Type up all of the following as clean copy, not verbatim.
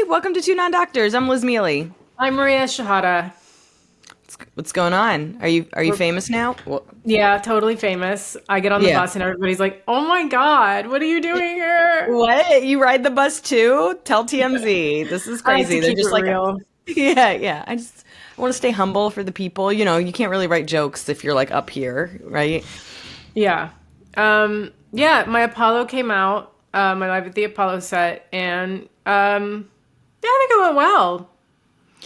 welcome to Two Non-Doctors. I'm Liz Mealy. I'm Maria Shahada. What's going on? Are you famous now? Well, Yeah, totally famous. I get on the yeah. bus and everybody's like, "Oh my God, what are you doing here?" What? You ride the bus too? Tell TMZ. This is I like crazy. to They're keep it just like, real. yeah, yeah. I want to stay humble for the people. You know, you can't really write jokes if you're like up here, right? Yeah. Yeah, my Apollo came out, my Live at the Apollo set, and yeah, I think it went well.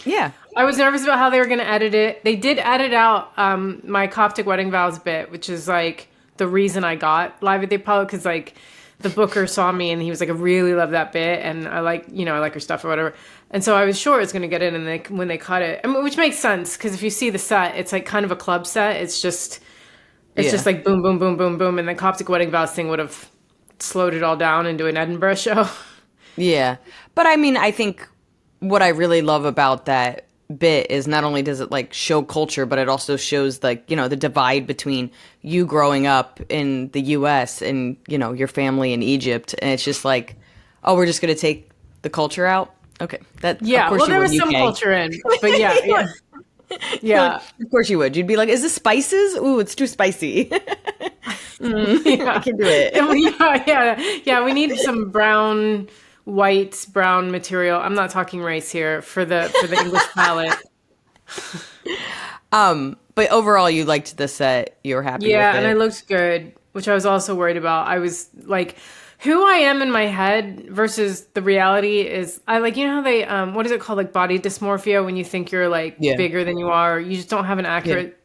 Yeah. I was nervous about how they were going to edit it. They did edit out my Coptic wedding vows bit, which is like the reason I got Live at the Apollo, because like the booker saw me and he was like, "I really love that bit, and I like, I like her stuff or whatever." And so I was sure it's going to get in, and when they cut it, I mean, which makes sense because if you see the set, it's like kind of a club set. It's just like boom, boom, boom, boom, boom, and the Coptic wedding vows thing would have slowed it all down into an Edinburgh show. Yeah. But I mean, I think what I really love about that bit is not only does it like show culture, but it also shows like, the divide between you growing up in the US and, your family in Egypt. And it's just like, oh, we're just going to take the culture out. Okay. That, Yeah, of course well, you there would, was some UK. culture in, but yeah, yeah. Yeah. Of course you would. You'd be like, is this spices? Ooh, it's too spicy. I Yeah. can do it. Yeah. We need some brown material. I'm not talking race here for the English palate. But overall, you liked the set. You were happy with Yeah, it. and I looked good, which I was also worried about. I was like, who I am in my head versus the reality is, I like, how they, what is it called? Like body dysmorphia, when you think you're like Yeah. bigger than you are, you just don't have an accurate.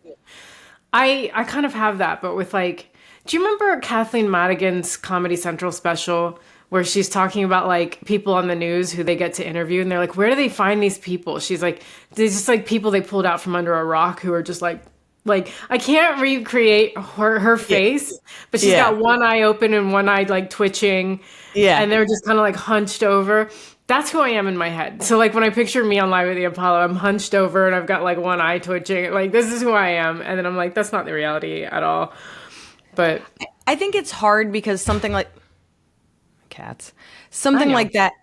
I kind of have that, but with like, do you remember Kathleen Madigan's Comedy Central special where she's talking about like people on the news who they get to interview and they're like, where do they find these people? She's like, there's just like people they pulled out from under a rock who are just like I can't recreate her face, but she's got one eye open and one eye like twitching. Yeah. And they're just kind of like hunched over. That's who I am in my head. So like when I picture me on Live at the Apollo, I'm hunched over and I've got like one eye twitching. Like this is who I am. And then I'm like, that's not the reality at all. But I think it's hard because something like cats, something know. like that.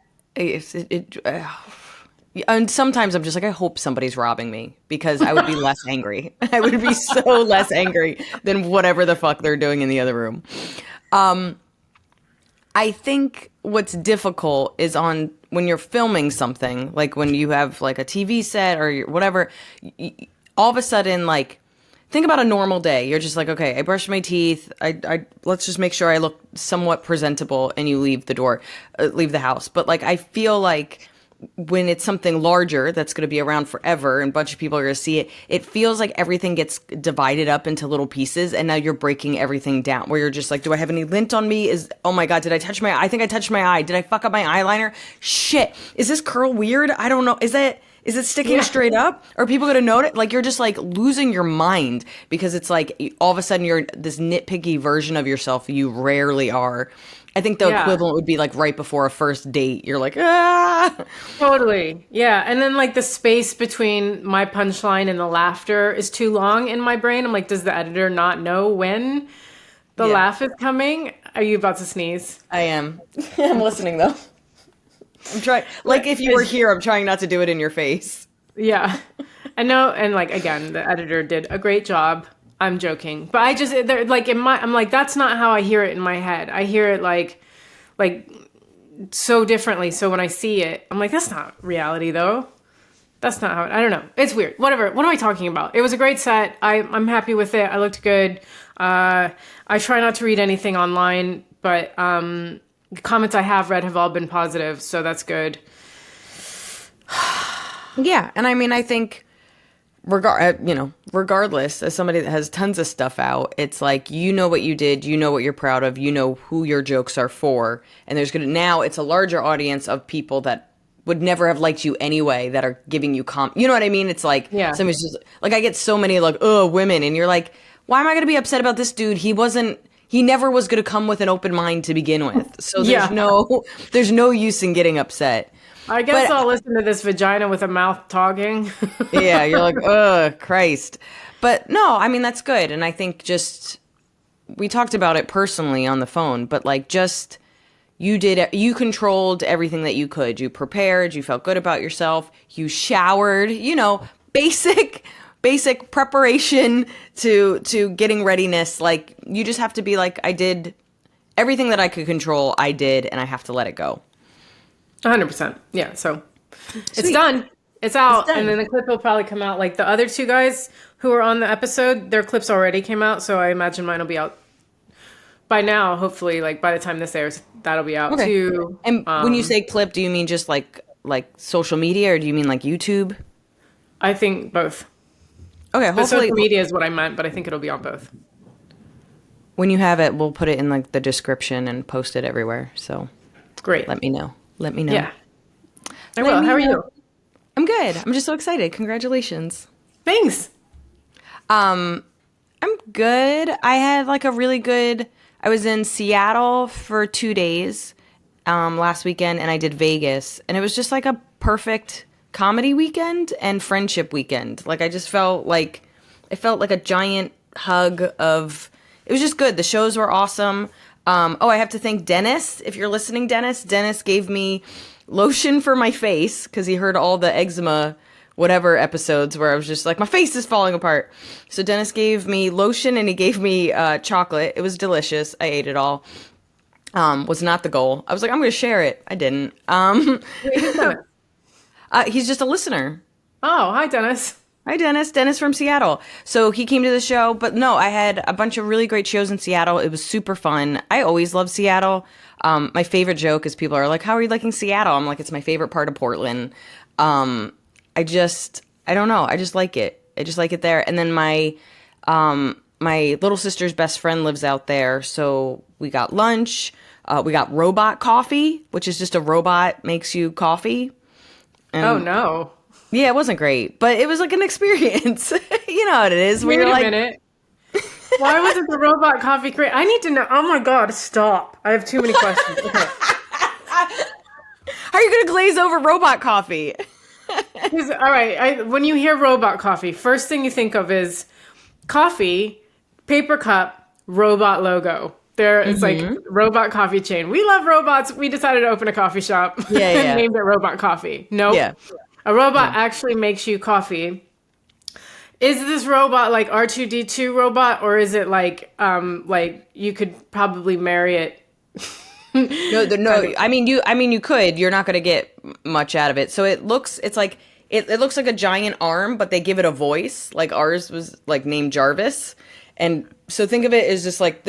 And sometimes I'm just like, I hope somebody's robbing me because I would be less angry. I would be so less angry than whatever the fuck they're doing in the other room. I think what's difficult is on when you're filming something, like when you have like a TV set or whatever, all of a sudden, like, think about a normal day. You're just like, okay, I brushed my teeth. I let's just make sure I look somewhat presentable, and you leave the house. But like, I feel like when it's something larger that's going to be around forever and a bunch of people are going to see it, it feels like everything gets divided up into little pieces, and now you're breaking everything down. Where you're just like, do I have any lint on me? Oh my God, did I touch I think I touched my eye. Did I fuck up my eyeliner? Shit, is this curl weird? I don't know. Is it sticking straight up? Are people going to notice? Like, you're just like losing your mind because it's like all of a sudden you're this nitpicky version of yourself you rarely are. I think the equivalent would be like right before a first date. You're like, ah. totally. Yeah. And then like the space between my punchline and the laughter is too long in my brain. I'm like, does the editor not know when the laugh is coming? Are you about to sneeze? I am. I'm listening though. I'm trying. Like if you were here, I'm trying not to do it in your face. Yeah. I know. And like, again, the editor did a great job. I'm joking, but they're like I'm like, that's not how I hear it in my head. I hear it like so differently. So when I see it, I'm like, that's not reality though. That's not how I don't know. It's weird. Whatever. What am I talking about? It was a great set. I'm happy with it. I looked good. I try not to read anything online, but the comments I have read have all been positive. So that's good. Yeah. And I mean, I think regardless, as somebody that has tons of stuff out, it's like, what you did, what you're proud of, who your jokes are for. And now it's a larger audience of people that would never have liked you anyway that are giving you you know what I mean? It's like, somebody's just like, I get so many like, women. And you're like, why am I going to be upset about this dude? He never was going to come with an open mind to begin with. So there's no use in getting upset. I guess I'll listen to this vagina with a mouth talking. Yeah, you're like, ugh, Christ. But no, I mean, that's good. And I think we talked about it personally on the phone, but like just you controlled everything that you could. You prepared, you felt good about yourself, you showered, basic preparation to getting readiness. Like, you just have to be like, I did everything that I could control, I did, and I have to let it go. 100%. Yeah, so it's Sweet. done. It's out. It's done. And then the clip will probably come out. Like the other two guys who were on the episode, their clips already came out, so I imagine mine will be out by now, hopefully. Like by the time this airs, that'll be out too. And when you say clip, do you mean just like social media, or do you mean like YouTube? I think both. Okay, But hopefully social media is what I meant, but I think it'll be on both. when you have it, we'll put it in like the description and post it everywhere. So Great. let me know. Yeah. I Let will. me How are know. you? I'm good. I'm just so excited. Congratulations. Thanks. I'm good. I had like a really good. I was in Seattle for 2 days last weekend, and I did Vegas, and it was just like a perfect comedy weekend and friendship weekend. Like, I just felt like it felt like a giant hug of. It was just good. The shows were awesome. I have to thank Dennis. If you're listening, Dennis. Dennis gave me lotion for my face because he heard all the eczema whatever episodes where I was just like, my face is falling apart. So Dennis gave me lotion and he gave me chocolate. It was delicious. I ate it all. Was not the goal. I was like, I'm going to share it. I didn't. Wait, who's Dennis? He's just a listener. Oh, hi, Dennis. Hi, Dennis. Dennis from Seattle. So he came to the show. But no, I had a bunch of really great shows in Seattle. It was super fun. I always love Seattle. My favorite joke is people are like, how are you liking Seattle? I'm like, it's my favorite part of Portland. I don't know. I just like it. I just like it there. And then my little sister's best friend lives out there. So we got lunch. We got robot coffee, which is just a robot makes you coffee. And Oh, no. yeah, it wasn't great, but it was like an experience. You know what it is. Wait a minute. Why wasn't the robot coffee great? I need to know. Oh, my God. Stop. I have too many questions. Okay. How are you going to glaze over robot coffee? All right. When you hear robot coffee, first thing you think of is coffee, paper cup, robot logo. It's like robot coffee chain. We love robots. We decided to open a coffee shop Yeah. and named it Robot Coffee. Nope. Yeah. A robot actually makes you coffee. Is this robot like R2D2 robot, or is it like you could probably marry it? No. I mean, you could. You're not going to get much out of it. So it looks like a giant arm, but they give it a voice. Like ours was like named Jarvis, and so think of it as just like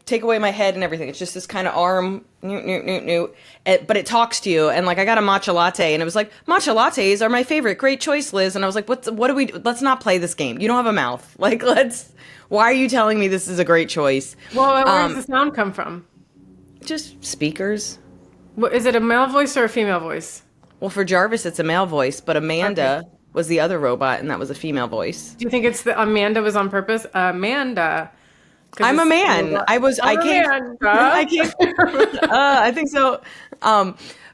take away my head and everything. It's just this kind of arm, but it talks to you. And like I got a matcha latte, and it was like, matcha lattes are my favorite. Great choice, Liz. And I was like, what do we? Let's not play this game. You don't have a mouth. Like Why are you telling me this is a great choice? Well, where does the sound come from? Just speakers. Is it a male voice or a female voice? Well, for Jarvis, it's a male voice, but Amanda was the other robot, and that was a female voice. Do you think it's Amanda was on purpose? Amanda. I'm a man. I can't. I think so.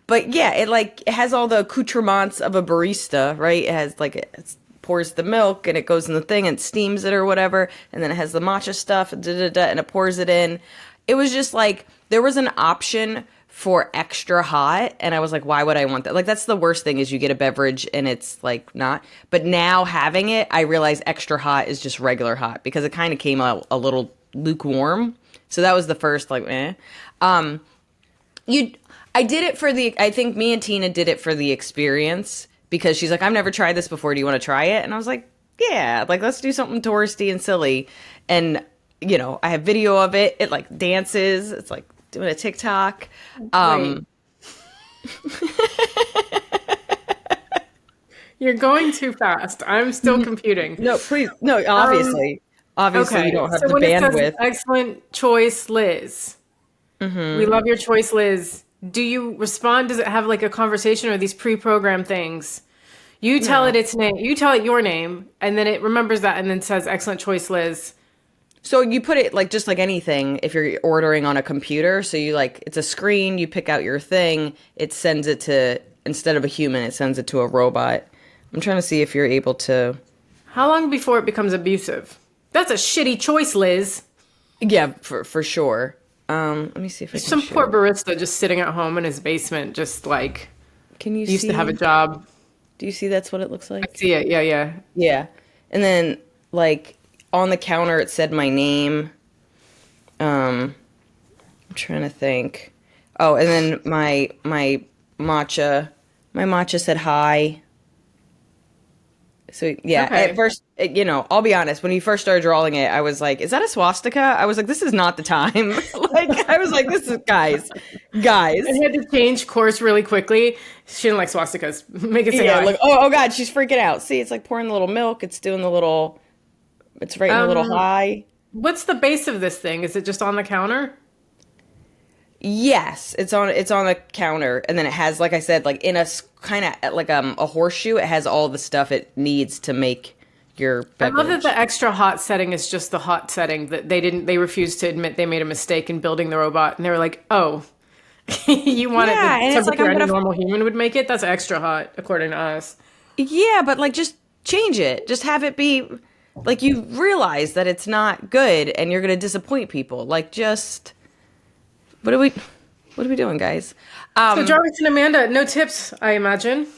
But yeah, it has all the accoutrements of a barista, right? It has it pours the milk and it goes in the thing and steams it or whatever, and then it has the matcha stuff and and it pours it in. It was just like there was an option for extra hot, and I was like, why would I want that? Like, that's the worst thing is you get a beverage and it's like not. But now having it, I realize extra hot is just regular hot because it kind of came out a little lukewarm. So that was the first I did it for I think me and Tina did it for the experience because she's like, I've never tried this before. Do you want to try it? And I was like, yeah, like let's do something touristy and silly. And I have video of it. It like dances. It's like doing a TikTok. You're going too fast. I'm still computing. No, please. No, obviously. Okay. You don't have so the when bandwidth. It says, excellent choice, Liz. We love your choice, Liz. Do you respond? Does it have like a conversation or these pre-programmed things? You tell it its name. You tell it your name, and then it remembers that and then says, excellent choice, Liz. So you put it just like anything if you're ordering on a computer. So you it's a screen, you pick out your thing, it sends it to, instead of a human, it sends it to a robot. I'm trying to see if you're able to. How long before it becomes abusive? That's a shitty choice, Liz. Yeah, for sure. Let me see if I can Some show poor it. barista just sitting at home in his basement, just like Can you used to have a see? job. Do you see that's what it looks I like? see it. Yeah, yeah. Yeah. And then like on the counter it said my name. I'm trying to think. Oh, and then matcha, my matcha said hi. So yeah, at Okay. first, I'll be honest. When you first started drawing it, I was like, "Is that a swastika?" I was like, "This is not the time." Like, I was like, "This is guys." And he had to change course really quickly. She didn't like swastikas. Make it say Yeah, hi. look. Oh God, she's freaking out. See, it's like pouring the little milk. It's doing the little. It's writing the little Um, hi. what's the base of this thing? Is it just on the counter? Yes, it's on the counter, and then it has, like I said, like in a kind of like a horseshoe. It has all the stuff it needs to make your I love that beverage. the extra hot setting is just the hot setting that they refused to admit they made a mistake in building the robot. And they were like, oh, you want it the Yeah, and it's like temperature I'm any gonna. normal human would make it? That's extra hot, according to us. Yeah, but like just change it. Just have it be like you realize that it's not good, and you're gonna disappoint people. Like just what are we doing, guys? So Jarvis and Amanda, no tips, I imagine.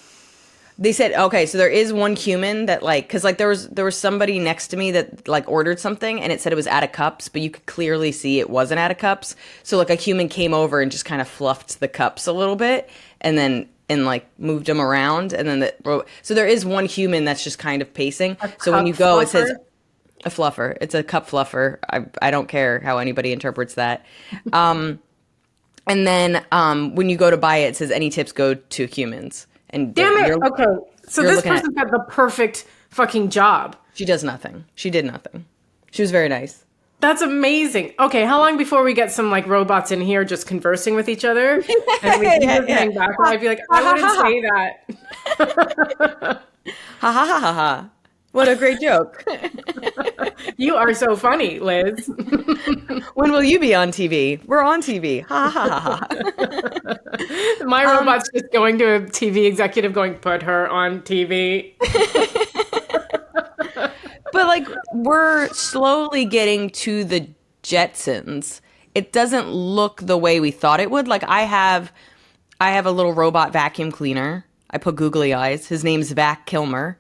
They said, okay, so there is one human that like, cause like there was somebody next to me that like ordered something and it said it was out of cups, but you could clearly see it wasn't out of cups. So like a human came over and just kind of fluffed the cups a little bit and like moved them around. And then so there is one human that's just kind of pacing. So when Cup you go, it fluffer. says a fluffer. It's a cup fluffer. I don't care how anybody interprets that. And then when you go to buy it, it says any tips go to humans. And Damn it. you're Okay. So you're this looking at person's got the perfect fucking job. she does nothing. She did nothing. She was very nice. That's amazing. Okay, how long before we get some like robots in here just conversing with each other? And we can Yeah, just yeah. hang back. I'd be like, I wouldn't say that. Ha ha ha ha ha. What a great joke. You are so funny, Liz. When will you be on TV? We're on TV. Ha ha ha ha. My robot's just going to a TV executive going, put her on TV. But like we're slowly getting to the Jetsons. It doesn't look the way we thought it would. Like I have a little robot vacuum cleaner. I put googly eyes. His name's Vac Kilmer.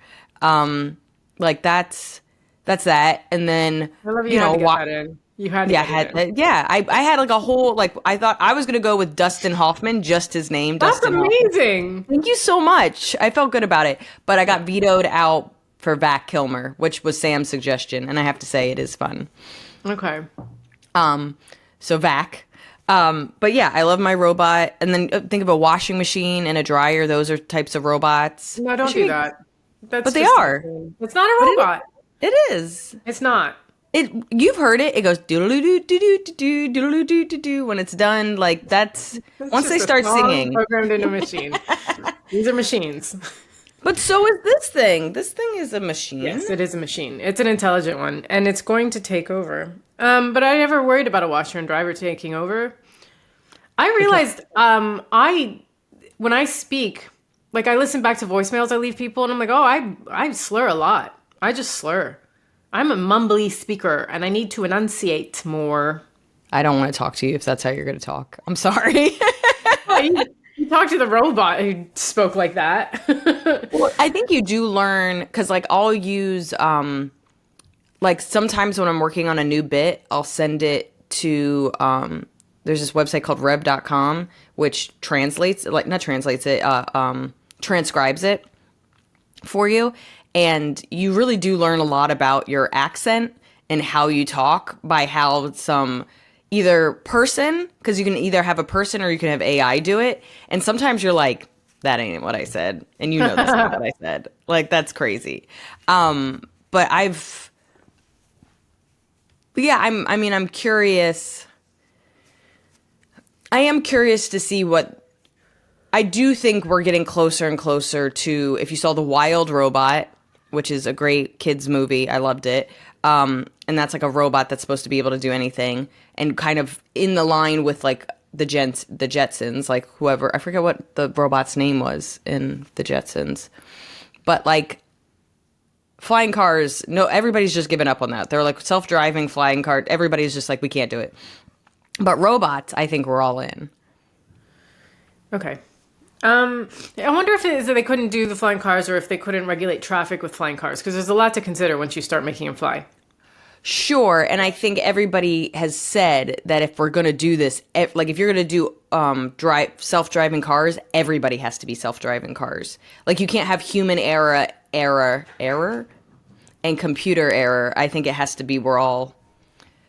Like that's that. And then I love you had to get wa- that in. You had to yeah, I get had it in. I had like a whole like I thought I was gonna go with Dustin Hoffman, just his name, That's Dustin Hoffman. amazing. Thank you so much. I felt good about it, but I got vetoed out for Vac Kilmer, which was Sam's suggestion, and I have to say it is fun. Okay. So Vac. But yeah, I love my robot. And then think of a washing machine and a dryer. Those are types of robots. No, don't do that. That's But they just are. insane. It's not a robot. It is. It's not. You've heard it. It goes doodle doo doo doo doo doodle doo doo doo when it's done. Like that's It's once just they a start song singing. programmed in a machine. These are machines. But so is this thing. This thing is a machine. Yes, it is a machine. It's an intelligent one, and it's going to take over. But I never worried about a washer and dryer taking over. I realized I when I speak, like I listen back to voicemails I leave people, and I'm like, oh, I slur a lot. I just slur. I'm a mumbly speaker, and I need to enunciate more. I don't want to talk to you if that's how you're going to talk. I'm sorry. Well, you talk to the robot who spoke like that. Well, I think you do learn because, like, I'll use, like, sometimes when I'm working on a new bit, I'll send it to, there's this website called rev.com, which translates, like, not translates it, transcribes it for you. And you really do learn a lot about your accent and how you talk by how some either person, because you can either have a person or you can have AI do it. And sometimes you're like, that ain't what I said. And you know that's not what I said. Like, that's crazy. But I'm curious. I am curious to see what, I do think we're getting closer and closer to, if you saw The Wild Robot, which is a great kids movie. I loved it. And that's like a robot that's supposed to be able to do anything and kind of in the line with like the Jetsons, like whoever, I forget what the robot's name was in the Jetsons, but like flying cars, no, everybody's just given up on that. They're like self-driving flying car. Everybody's just like, we can't do it. But robots, I think we're all in. Okay. I wonder if it is that they couldn't do the flying cars or if they couldn't regulate traffic with flying cars, because there's a lot to consider once you start making them fly. Sure, and I think everybody has said that if we're going to do this, like if you're going to do self-driving cars, everybody has to be self-driving cars. Like you can't have human error, and computer error. I think it has to be we're all.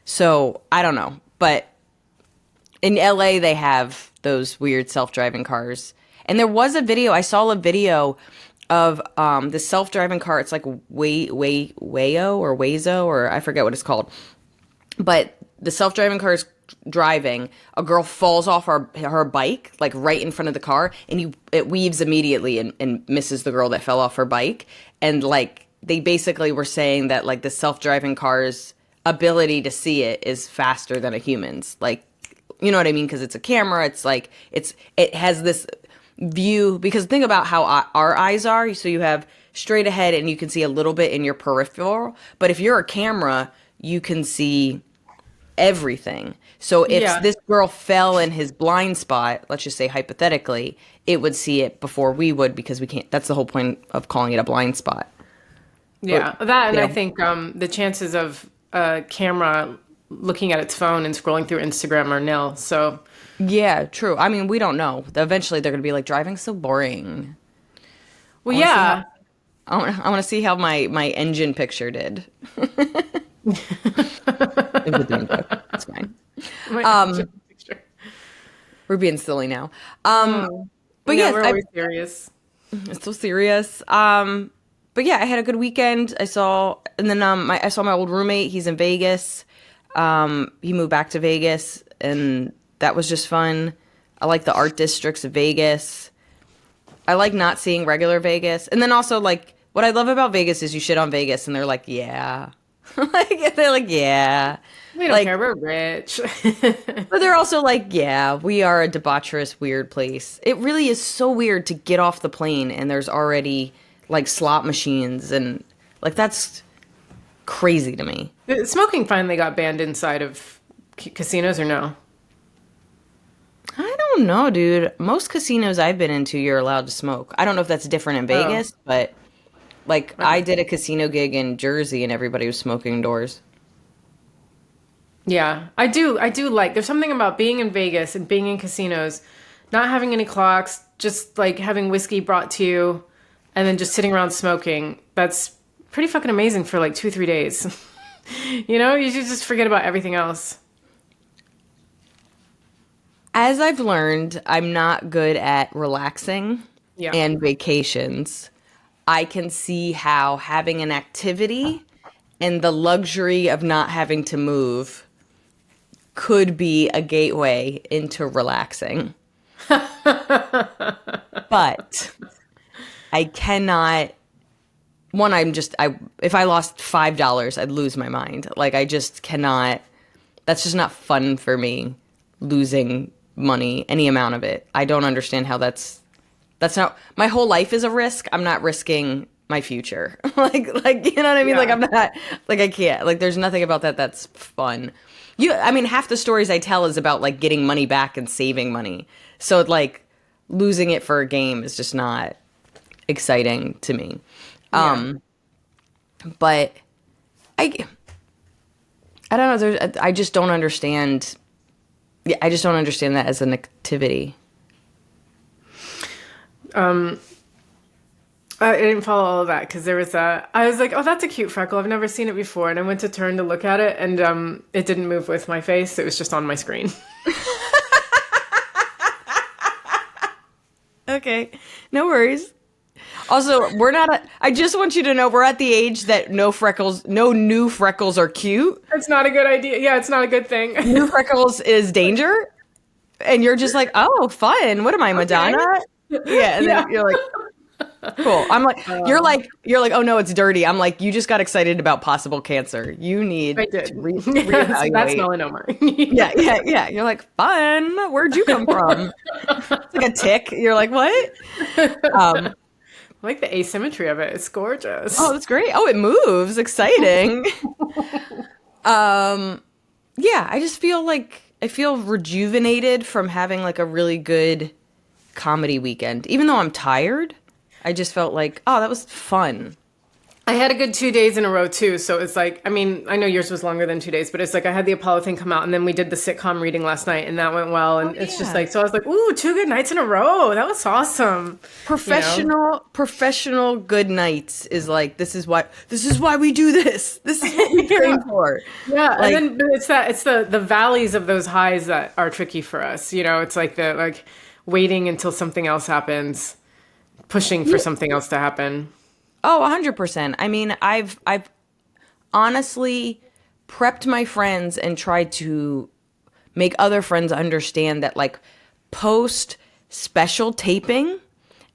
So I don't know, but in LA they have those weird self-driving cars. And there was a video, I saw a video of the self-driving car. It's like Wayo or Wazo, or I forget what it's called. But the self-driving car is driving. A girl falls off her bike, like right in front of the car, and it weaves immediately and misses the girl that fell off her bike. And like they basically were saying that like the self-driving car's ability to see it is faster than a human's. Like, you know what I mean? Because it's a camera. It's like it has this view, because think about how our eyes are. So you have straight ahead and you can see a little bit in your peripheral, but if you're a camera you can see everything. So if this girl fell in his blind spot, let's just say hypothetically, it would see it before we would, because we can't. That's the whole point of calling it a blind spot. I think the chances of a camera looking at its phone and scrolling through Instagram are nil. So yeah, true. I mean, we don't know. Eventually, they're going to be like, driving's so boring. Well, yeah. I want to see how my engine picture did. It's fine. We're being silly now. But yeah, we're always serious. It's so serious. But yeah, I had a good weekend. I saw my old roommate. He's in Vegas. He moved back to Vegas, and that was just fun. I like the art districts of Vegas. I like not seeing regular Vegas. And then also, like, what I love about Vegas is you shit on Vegas, and they're like, yeah. They're like, yeah. We don't care, we're rich. But they're also like, yeah, we are a debaucherous, weird place. It really is so weird to get off the plane, and there's already, like, slot machines, and, like, that's crazy to me. Smoking finally got banned inside of casinos, or no? I don't know, dude. Most casinos I've been into, you're allowed to smoke. I don't know if that's different in Vegas, but like I did a casino gig in Jersey and everybody was smoking indoors. Yeah, I do like, there's something about being in Vegas and being in casinos, not having any clocks, just like having whiskey brought to you and then just sitting around smoking. That's pretty fucking amazing for like 2-3 days. You know, you should just forget about everything else. As I've learned, I'm not good at relaxing and vacations. I can see how having an activity and the luxury of not having to move could be a gateway into relaxing. But I cannot. One, if I lost $5, I'd lose my mind. Like, I just cannot. That's just not fun for me, losing money, any amount of it. I don't understand how that's not. My whole life is a risk. I'm not risking my future. like, you know what I mean? Yeah. Like, I'm not, like, I can't. Like, there's nothing about that that's fun. I mean, half the stories I tell is about, like, getting money back and saving money. So, like, losing it for a game is just not exciting to me. Yeah. But I don't know. I just don't understand. Yeah, I just don't understand that as an activity. I didn't follow all of that because there was I was like, oh, that's a cute freckle. I've never seen it before. And I went to turn to look at it, and it didn't move with my face. It was just on my screen. Okay, no worries. Also, I just want you to know we're at the age that no new freckles are cute. It's not a good idea. Yeah, it's not a good thing. New freckles is danger. And you're just like, oh, fun. What am I, Madonna? Okay. Yeah. And then you're like, cool. I'm like, you're like, oh no, it's dirty. I'm like, you just got excited about possible cancer. You need to reevaluate. That's melanoma. Yeah. You're like, fun. Where'd you come from? It's like a tick. You're like, what? I like the asymmetry of it. It's gorgeous. Oh, that's great. Oh, it moves. Exciting. Yeah, I just feel like rejuvenated from having like a really good comedy weekend. Even though I'm tired, I just felt like, oh, that was fun. I had a good 2 days in a row too. So it's like, I mean, I know yours was longer than 2 days, but it's like I had the Apollo thing come out and then we did the sitcom reading last night and that went well. And it's just like, so I was like, ooh, 2 good nights in a row. That was awesome. Professional good nights is like, this is why we do this. This is what we train for. Yeah. Like, And then it's the valleys of those highs that are tricky for us. You know, it's like waiting until something else happens, pushing for something else to happen. oh, 100%. I mean, I've honestly prepped my friends and tried to make other friends understand that like post special taping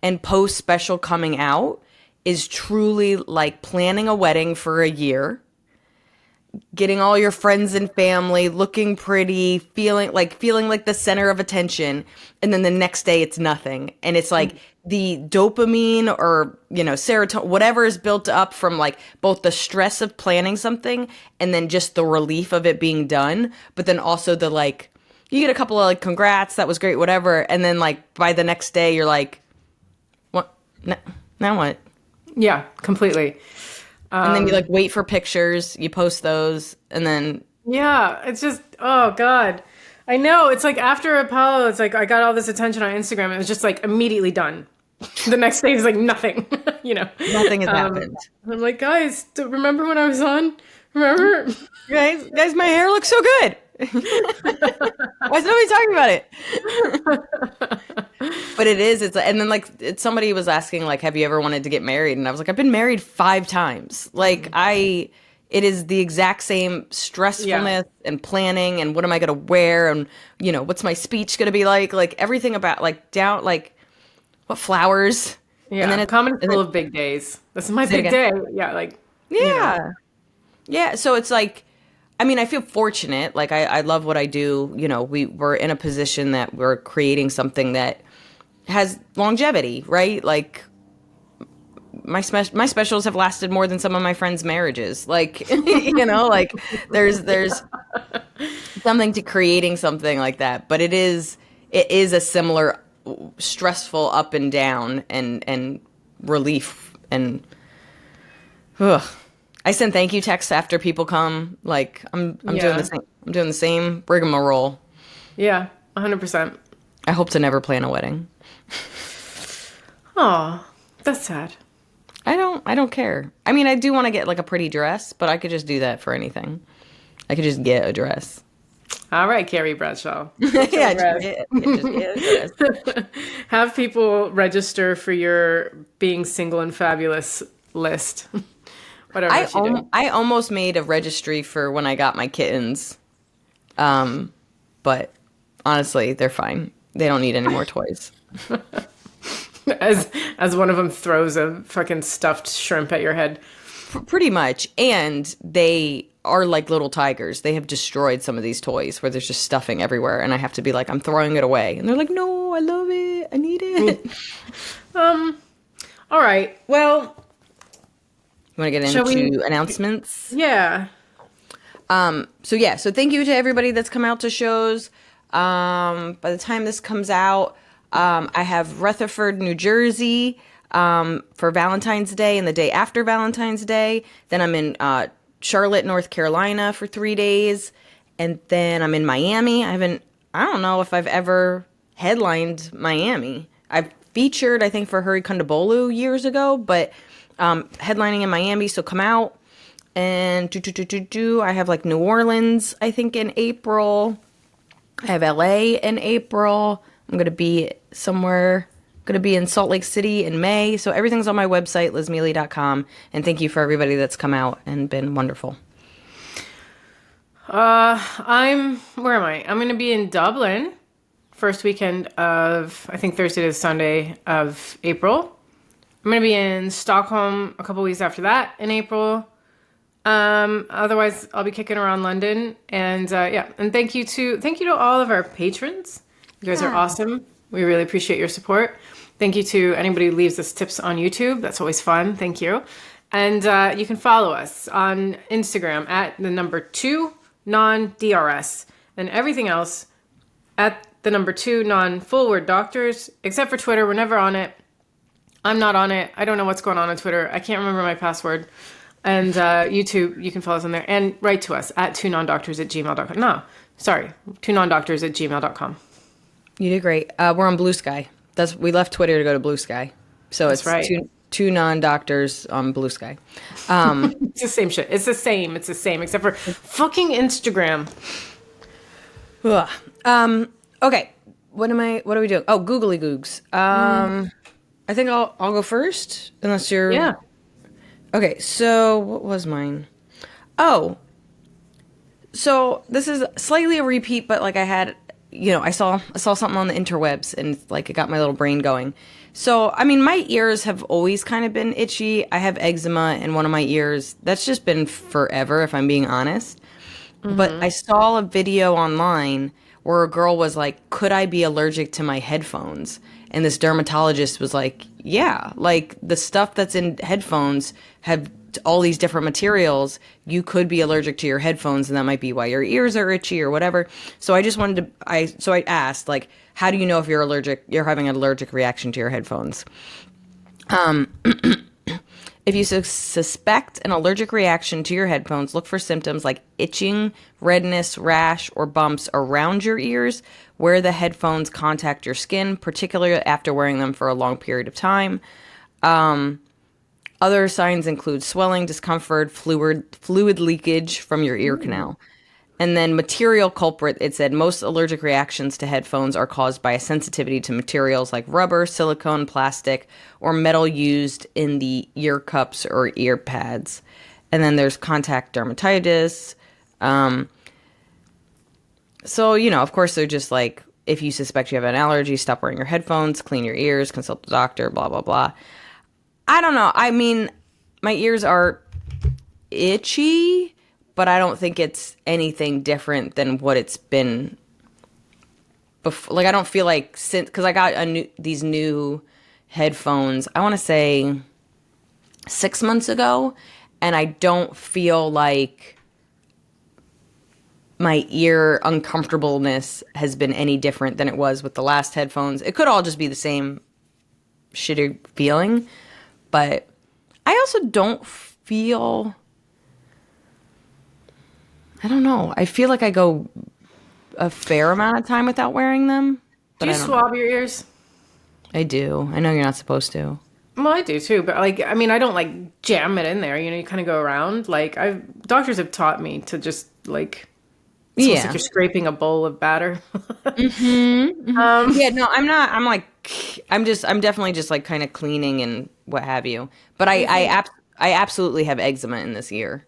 and post special coming out is truly like planning a wedding for a year, getting all your friends and family looking pretty, feeling like the center of attention, and then the next day it's nothing. And it's like the dopamine or, serotonin, whatever is built up from like both the stress of planning something and then just the relief of it being done, but then also the like you get a couple of like congrats, that was great, whatever, and then like by the next day you're like, what? Now what? Yeah, completely. And then you like wait for pictures, you post those, and then Yeah, it's just, oh God. I know. It's like after Apollo, it's like I got all this attention on Instagram and it was just like immediately done. The next day is like nothing, nothing has happened. I'm like, guys, remember when I was on? Remember? Guys, my hair looks so good. Why is nobody talking about it? But and then like somebody was asking like, have you ever wanted to get married? And I was like, I've been married 5 times. Like it is the exact same stressfulness and planning and what am I going to wear and what's my speech going to be like everything about like down like what flowers. Yeah, and then comedy's full of big days. This is my big day. Yeah, like yeah. So it's like, I mean, I feel fortunate. Like I love what I do. We're in a position that we're creating something that has longevity, right? Like my specials have lasted more than some of my friends' marriages. Like, like there's something to creating something like that. But it is a similar stressful up and down and relief and I send thank you texts after people come. Like I'm doing the same. I'm doing the same rigmarole. Yeah, 100%. I hope to never plan a wedding. Oh, that's sad. I don't care. I mean, I do want to get like a pretty dress, but I could just do that for anything. I could just get a dress. All right, Carrie Bradshaw. Yeah, just get a dress. Have people register for your being single and fabulous list. Whatever I almost made a registry for when I got my kittens. But honestly, they're fine. They don't need any more toys. As one of them throws a fucking stuffed shrimp at your head. Pretty much. And they are like little tigers. They have destroyed some of these toys where there's just stuffing everywhere. And I have to be like, I'm throwing it away. And they're like, no, I love it. I need it. All right. Well, you want to get into announcements? Yeah. So thank you to everybody that's come out to shows. By the time this comes out, I have Rutherford, New Jersey, for Valentine's Day and the day after Valentine's Day. Then I'm in Charlotte, North Carolina for 3 days. And then I'm in Miami. I don't know if I've ever headlined Miami. I've featured, I think, for Hurry Kundabolu years ago, but headlining in Miami, so come out. And I have like New Orleans, I think, in April. I have LA in April. I'm going to be in Salt Lake City in May. So everything's on my website, lizmealy.com. And thank you for everybody that's come out and been wonderful. Where am I? I'm going to be in Dublin first weekend of, I think Thursday to Sunday of April. I'm going to be in Stockholm a couple weeks after that in April. Otherwise I'll be kicking around London and thank you to all of our patrons. You guys are awesome. We really appreciate your support. Thank you to anybody who leaves us tips on YouTube. That's always fun. Thank you. And you can follow us on Instagram at the number 2 non-DRS. and everything else at the number 2 non-full word doctors, except for Twitter. We're never on it. I'm not on it. I don't know what's going on Twitter. I can't remember my password. And YouTube, you can follow us on there. And write to us at 2nondoctors@gmail.com. No, sorry, 2nondoctors@gmail.com. You did great. We're on Blue Sky. We left Twitter to go to Blue Sky. So That's it's right. two non-doctors on Blue Sky. It's the same shit. It's the same, except for fucking Instagram. Ugh. Okay. What are we doing? Oh, googly googs. I think I'll go first, unless you're... Yeah. Okay, so what was mine? Oh, so this is slightly a repeat, but like I had, I saw something on the interwebs, and like it got my little brain going. So, I mean, my ears have always kind of been itchy. I have eczema in one of my ears. That's just been forever, if I'm being honest. Mm-hmm. But I saw a video online where a girl was like, could I be allergic to my headphones? And this dermatologist was like, yeah, like the stuff that's in headphones have all these different materials. You could be allergic to your headphones, and that might be why your ears are itchy or whatever. So I just wanted to, I asked, like, how do you know if you're having an allergic reaction to your headphones? If you suspect an allergic reaction to your headphones, look for symptoms like itching, redness, rash, or bumps around your ears where the headphones contact your skin, particularly after wearing them for a long period of time. Other signs include swelling, discomfort, fluid leakage from your ear canal. And then material culprit, it said most allergic reactions to headphones are caused by a sensitivity to materials like rubber, silicone, plastic, or metal used in the ear cups or ear pads. And then there's contact dermatitis. So, of course, they're just like, if you suspect you have an allergy, stop wearing your headphones, clean your ears, consult the doctor, blah, blah, blah. I don't know. I mean, my ears are itchy, but I don't think it's anything different than what it's been before. Like, I don't feel like because I got these new headphones, I want to say 6 months ago, and I don't feel like my ear uncomfortableness has been any different than it was with the last headphones. It could all just be the same shitty feeling, but I also don't feel... I don't know. I feel like I go a fair amount of time without wearing them. Do you swab your ears? I do. I know you're not supposed to. Well, I do too, but like, I mean, I don't like jam it in there. You kind of go around. Like, doctors have taught me to just like, it's almost like you're scraping a bowl of batter. Yeah, no, I'm not. I'm definitely just like kind of cleaning and what have you. But I absolutely have eczema in this ear.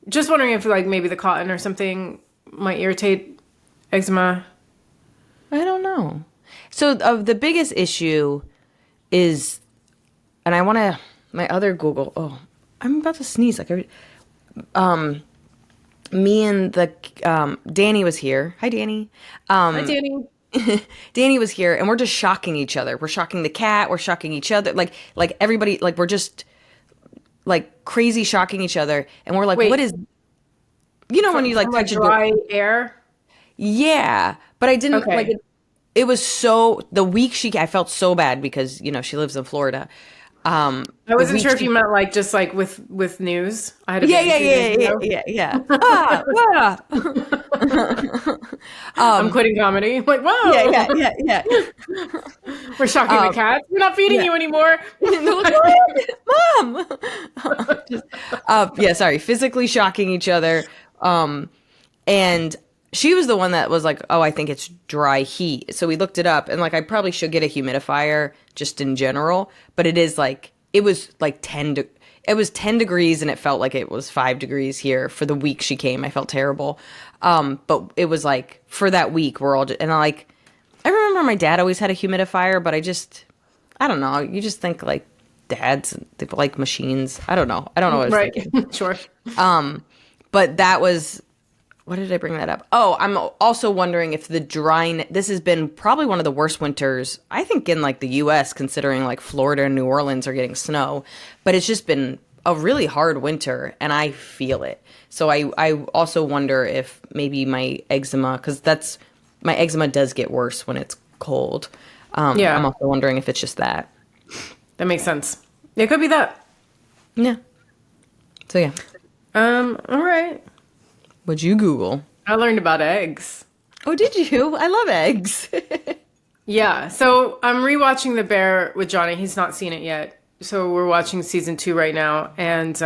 Just wondering if like maybe the cotton or something might irritate eczema. I don't know. So the biggest issue is, and I want to, my other Google, I'm about to sneeze. Like, me and Danny was here. Hi, Danny. Hi, Danny. Danny was here, and we're just shocking each other. We're shocking the cat. We're shocking each other. Like everybody, like we're just like crazy shocking each other. And we're like, Wait, what is, when you like touch dry air? Yeah. But I didn't Okay. it was so, the week I felt so bad because, she lives in Florida. I wasn't sure if you meant like just like with news. I had a Yeah. I'm quitting comedy. Like, whoa. Yeah. We're shocking the cats. We're not feeding you anymore. Mom. Sorry. Physically shocking each other. And she was the one that was like, oh, I think it's dry heat. So we looked it up, and like I probably should get a humidifier just in general, but it is like, it was like 10 degrees, and it felt like it was 5 degrees here for the week she came. I felt terrible. But it was like for that week we're all and I remember my dad always had a humidifier, but I don't know. You just think like dads, they like machines. I don't know. I don't know what I was thinking. Sure. But that was, what did I bring that up? Oh, I'm also wondering if this has been probably one of the worst winters, I think, in like the U.S., considering like Florida and New Orleans are getting snow. But it's just been a really hard winter, and I feel it. So I also wonder if maybe my eczema, because my eczema does get worse when it's cold. Yeah. I'm also wondering if it's just that. That makes sense. It could be that. Yeah. So yeah. All right. What'd you Google? I learned about eggs. Oh, did you? I love eggs. Yeah. So I'm rewatching The Bear with Johnny. He's not seen it yet. So we're watching season 2 right now. And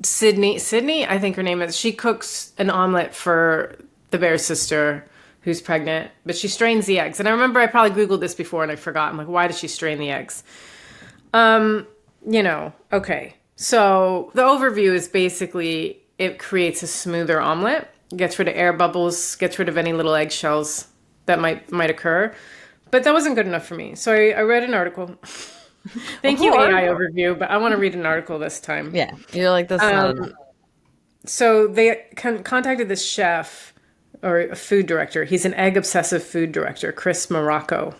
Sydney, I think her name is, she cooks an omelet for the bear's sister who's pregnant, but she strains the eggs. And I remember I probably Googled this before and I forgot. I'm like, why does she strain the eggs? Okay. So the overview is basically it creates a smoother omelet, gets rid of air bubbles, gets rid of any little eggshells that might occur. But that wasn't good enough for me. So I read an article. Thank you, AI overview, but I want to read an article this time. Yeah. You're like, that's not enough. So they contacted this chef or a food director. He's an egg obsessive food director, Chris Morocco.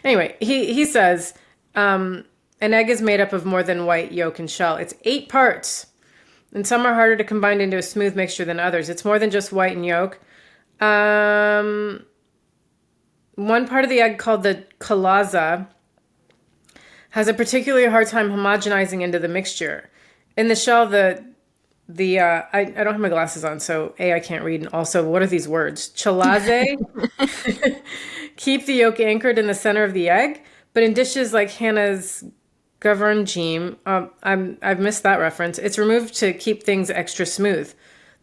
Anyway, he says an egg is made up of more than white, yolk, and shell. It's 8 parts, and some are harder to combine into a smooth mixture than others. It's more than just white and yolk. One part of the egg called the chalaza has a particularly hard time homogenizing into the mixture. In the shell, I don't have my glasses on, so I can't read. And also, what are these words? Chalaze keep the yolk anchored in the center of the egg, but in dishes like Hannah's Gavranjim, I've missed that reference. It's removed to keep things extra smooth.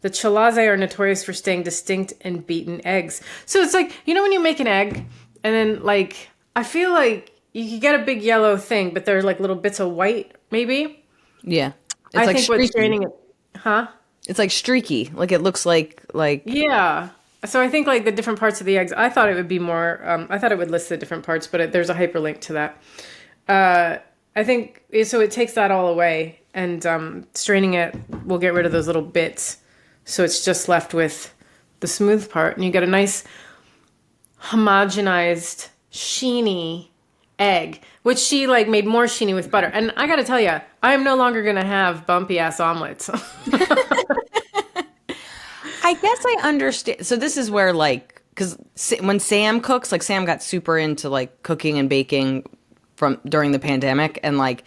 The chalaze are notorious for staying distinct and beaten eggs. So it's like, when you make an egg, and then like I feel like you could get a big yellow thing, but there's like little bits of white, maybe. Yeah. It's I like think what's straining it, huh? It's like streaky. Like it looks like. Yeah. So I think like the different parts of the eggs, I thought it would be more, I thought it would list the different parts, but there's a hyperlink to that. I think, so it takes that all away, and straining it will get rid of those little bits. So it's just left with the smooth part, and you get a nice homogenized, sheeny egg, which she like made more sheeny with butter. And I got to tell you, I am no longer going to have bumpy ass omelets. I guess I understand. So this is where like, because when Sam cooks, like Sam got super into like cooking and baking during the pandemic, and like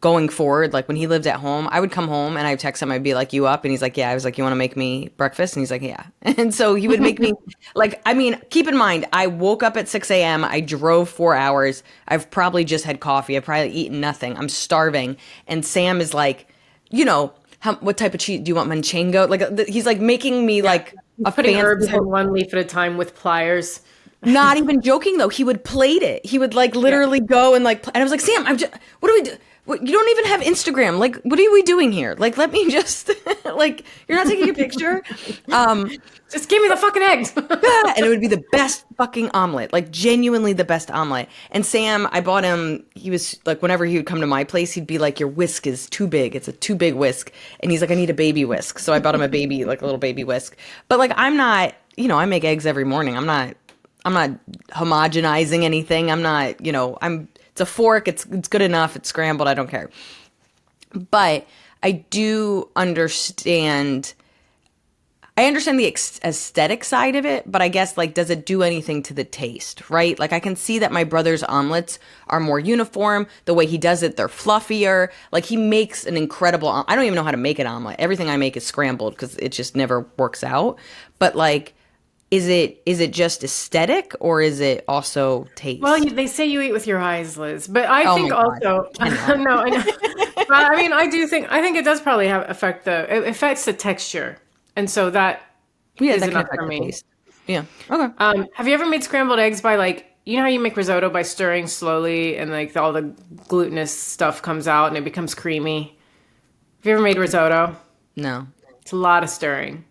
going forward, like when he lived at home, I would come home and I'd text him, I'd be like, you up? And he's like, yeah. I was like, you want to make me breakfast? And he's like, yeah. And so he would make me like, I mean, keep in mind, I woke up at 6 a.m. I drove 4 hours. I've probably just had coffee. I've probably eaten nothing. I'm starving. And Sam is like, what type of cheese do you want? Manchego? Like he's like making me like putting herbs in one leaf at a time with pliers. Not even joking though. He would plate it. He would like literally go and like, and I was like, Sam, what do we do? You don't even have Instagram. Like, what are we doing here? Like, let me just, like, you're not taking a picture? Just give me the fucking eggs. And it would be the best fucking omelet. Like, genuinely the best omelet. And Sam, I bought him, he was, like, whenever he would come to my place, he'd be like, your whisk is too big. It's a too big whisk. And he's like, I need a baby whisk. So I bought him a little baby whisk. But, like, I'm not, I make eggs every morning. I'm not homogenizing anything. I'm not, it's a fork. It's good enough. It's scrambled. I don't care. But I do understand. I understand the aesthetic side of it, but I guess like, does it do anything to the taste, right? Like I can see that my brother's omelets are more uniform. The way he does it, they're fluffier. Like he makes an incredible. I don't even know how to make an omelet. Everything I make is scrambled because it just never works out. But like. Is it just aesthetic or is it also taste? Well, they say you eat with your eyes, Liz, but I think also no. I know. I mean, I think it does probably it affects the texture, and so that is that enough for me. Taste. Yeah. Okay. Have you ever made scrambled eggs by like how you make risotto by stirring slowly and like all the glutinous stuff comes out and it becomes creamy? Have you ever made risotto? No. It's a lot of stirring,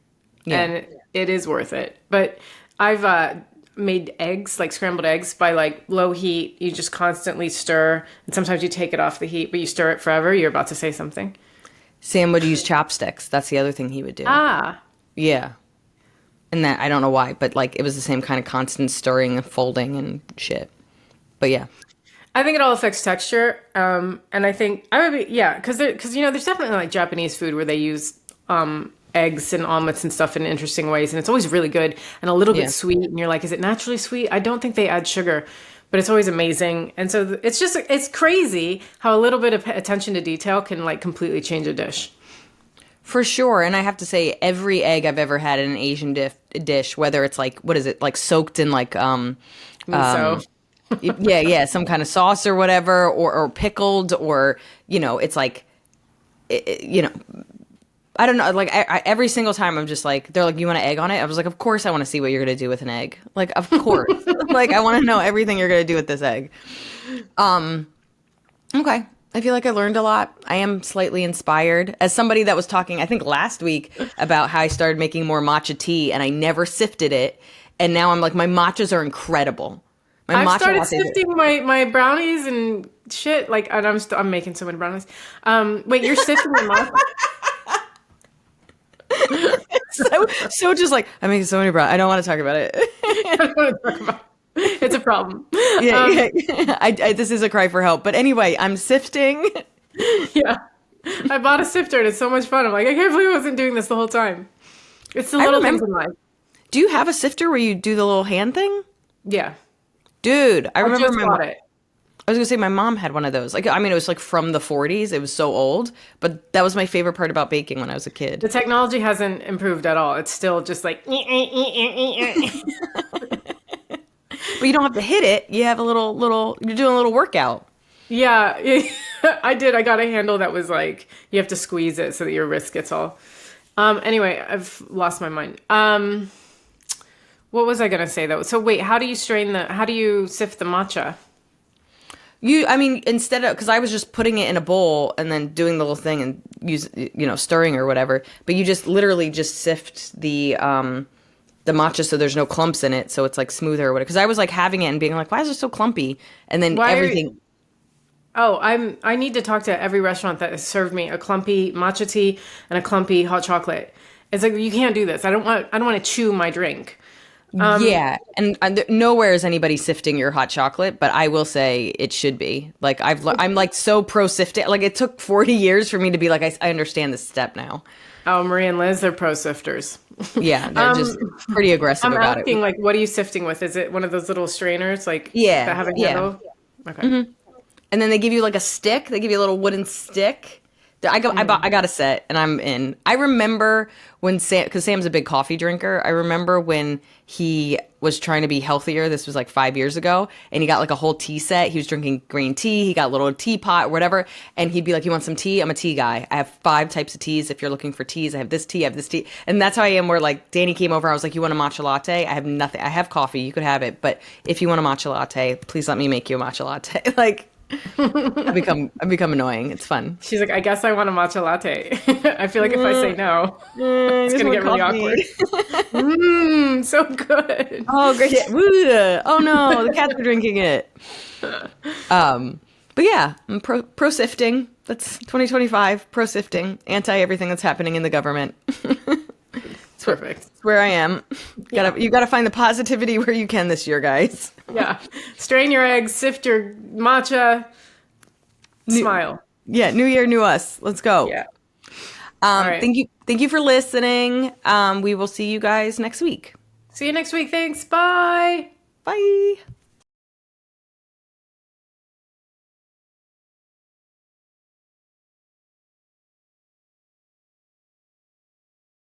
and it is worth it. But I've made eggs, like scrambled eggs, by like low heat. You just constantly stir, and sometimes you take it off the heat, but you stir it forever. You're about to say something. Sam would use chopsticks. That's the other thing he would do. Ah. Yeah. And that, I don't know why, but like it was the same kind of constant stirring and folding and shit. But yeah. I think it all affects texture. And I think I would be, yeah, because there's definitely like Japanese food where they use eggs and omelets and stuff in interesting ways, and it's always really good and a little Yeah. bit sweet. And you're like, is it naturally sweet? I don't think they add sugar, but it's always amazing. And so it's crazy how a little bit of attention to detail can like completely change a dish. For sure. And I have to say, every egg I've ever had in an Asian dish, whether it's like, what is it, like soaked in like, Miso. yeah, some kind of sauce or whatever, or pickled, or, it's like, I don't know. Like every single time I'm just like, they're like, you want an egg on it? I was like, of course I want to see what you're going to do with an egg. Like, of course. Like, I want to know everything you're going to do with this egg. Okay. I feel like I learned a lot. I am slightly inspired. As somebody that was talking, I think last week, about how I started making more matcha tea and I never sifted it. And now I'm like, my matchas are incredible. My I've matcha started lattes sifting my brownies and shit. Like, and I'm making so many brownies. Wait, you're sifting your matcha? so just like, I'm making so many brownies. I don't want to talk about it. I don't want to talk about it. It's a problem. Yeah. This is a cry for help. But anyway, I'm sifting. Yeah. I bought a sifter and it's so much fun. I'm like, I can't believe I wasn't doing this the whole time. It's the little things in life. Do you have a sifter where you do the little hand thing? Yeah. Dude, I remember just bought it. I was gonna say my mom had one of those. Like, I mean, it was like from the 40s. It was so old, but that was my favorite part about baking when I was a kid. The technology hasn't improved at all. It's still just like. But you don't have to hit it. You have a little. You're doing a little workout. Yeah, I did. I got a handle that was like you have to squeeze it so that your wrist gets all. Anyway, I've lost my mind. What was I gonna say though? So wait, how do you sift the matcha? Instead of, because I was just putting it in a bowl and then doing the little thing and stirring or whatever. But you just literally just sift the matcha so there's no clumps in it, so it's like smoother or whatever. Because I was like having it and being like, why is it so clumpy? And then everything. I need to talk to every restaurant that has served me a clumpy matcha tea and a clumpy hot chocolate. It's like, you can't do this. I don't want to chew my drink. Yeah, and nowhere is anybody sifting your hot chocolate, but I will say it should be. Like, I'm like so pro sifting. Like, it took 40 years for me to be like, I understand this step now. Oh, Marie and Liz, they're pro sifters. Yeah, they're just pretty aggressive about it. I'm asking, like, what are you sifting with? Is it one of those little strainers, like, Yeah, that have a yeah. handle? Okay. Mm-hmm. And then they give you like a stick. They give you a little wooden stick. I got a set and I'm in. I remember when because Sam's a big coffee drinker. I remember when he was trying to be healthier. This was like 5 years ago, and he got like a whole tea set. He was drinking green tea. He got a little teapot or whatever, and he'd be like, "You want some tea? I'm a tea guy. I have 5 types of teas. If you're looking for teas, I have this tea. I have this tea." And that's how I am. Where like Danny came over, I was like, "You want a matcha latte? I have nothing. I have coffee. You could have it, but if you want a matcha latte, please let me make you a matcha latte." Like. I've become annoying. It's fun. She's like, I guess I want a matcha latte. I feel like if I say no, it's going to get really awkward. So good. Oh, great. Oh, no. The cats are drinking it. But yeah, I'm pro sifting. That's 2025. Pro sifting. Anti everything that's happening in the government. It's perfect. It's where I am. You gotta find the positivity where you can this year, guys. Yeah. Strain your eggs, sift your matcha, smile. Yeah, new year, new us. Let's go. Yeah. All right. Thank you for listening. We will see you guys next week. See you next week. Thanks. Bye. Bye.